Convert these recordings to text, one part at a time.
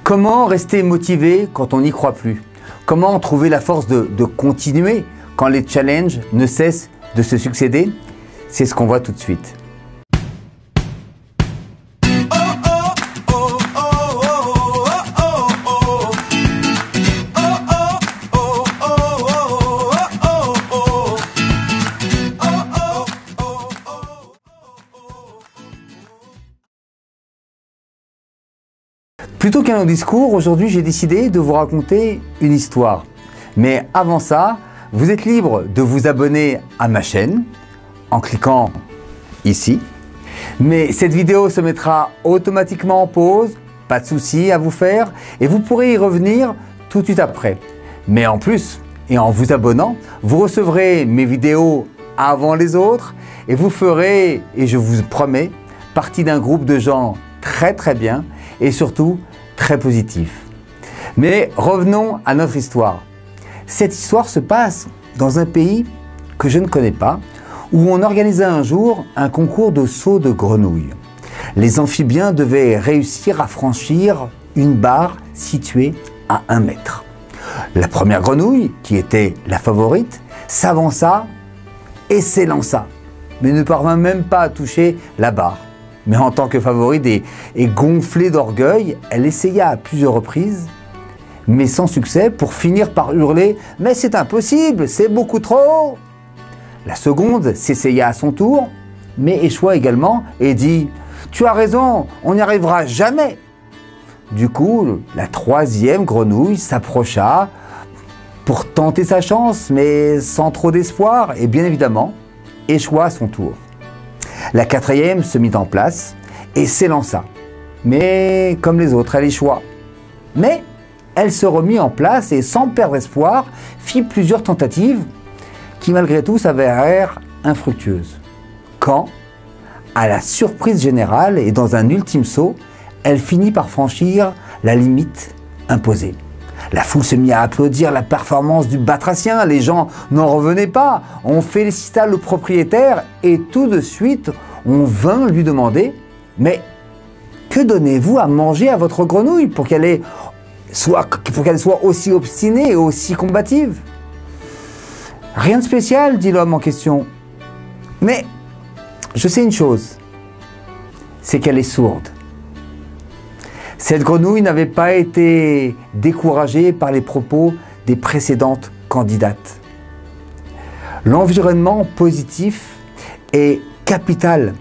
Comment rester motivé quand on n'y croit plus? Comment trouver la force de continuer quand les challenges ne cessent de se succéder? C'est ce qu'on voit tout de suite. Plutôt qu'un long discours, aujourd'hui j'ai décidé de vous raconter une histoire. Mais avant ça, vous êtes libre de vous abonner à ma chaîne en cliquant ici. Mais cette vidéo se mettra automatiquement en pause, pas de souci à vous faire et vous pourrez y revenir tout de suite après. Mais en plus, et en vous abonnant, vous recevrez mes vidéos avant les autres et vous ferez, et je vous promets, partie d'un groupe de gens très bien et surtout très positif. Mais revenons à notre histoire. Cette histoire se passe dans un pays que je ne connais pas, où on organisait un jour un concours de saut de grenouilles. Les amphibiens devaient réussir à franchir une barre située à 1 mètre. La première grenouille, qui était la favorite, s'avança et s'élança, mais ne parvint même pas à toucher la barre. Mais en tant que favorite et gonflée d'orgueil, elle essaya à plusieurs reprises, mais sans succès, pour finir par hurler « Mais c'est impossible, c'est beaucoup trop haut !» La seconde s'essaya à son tour, mais échoua également et dit « Tu as raison, on n'y arrivera jamais !» Du coup, la troisième grenouille s'approcha pour tenter sa chance, mais sans trop d'espoir, et bien évidemment, échoua à son tour. La quatrième se mit en place et s'élança. Mais comme les autres, elle échoua. Mais elle se remit en place et sans perdre espoir, fit plusieurs tentatives qui malgré tout s'avérèrent infructueuses. Quand, à la surprise générale et dans un ultime saut, elle finit par franchir la limite imposée. La foule se mit à applaudir la performance du batracien, les gens n'en revenaient pas, on félicita le propriétaire et tout de suite on vint lui demander « Mais que donnez-vous à manger à votre grenouille pour qu'elle soit aussi obstinée et aussi combative ?» « Rien de spécial, dit l'homme en question. Mais je sais une chose, c'est qu'elle est sourde. » Cette grenouille n'avait pas été découragée par les propos des précédentes candidates. L'environnement positif est capital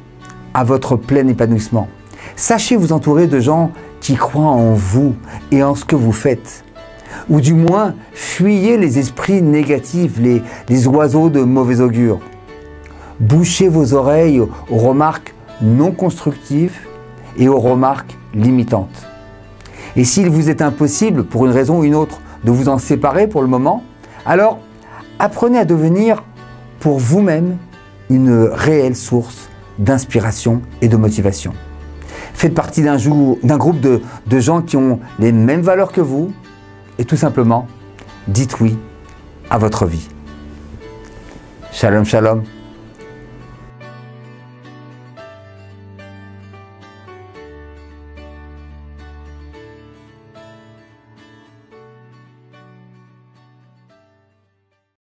à votre plein épanouissement. Sachez vous entourer de gens qui croient en vous et en ce que vous faites. Ou du moins, fuyez les esprits négatifs, les oiseaux de mauvais augure. Bouchez vos oreilles aux remarques non constructives et aux remarques limitantes. Et s'il vous est impossible, pour une raison ou une autre, de vous en séparer pour le moment, alors apprenez à devenir pour vous-même une réelle source d'inspiration et de motivation. Faites partie d'un groupe de gens qui ont les mêmes valeurs que vous et tout simplement, dites oui à votre vie. Shalom, shalom.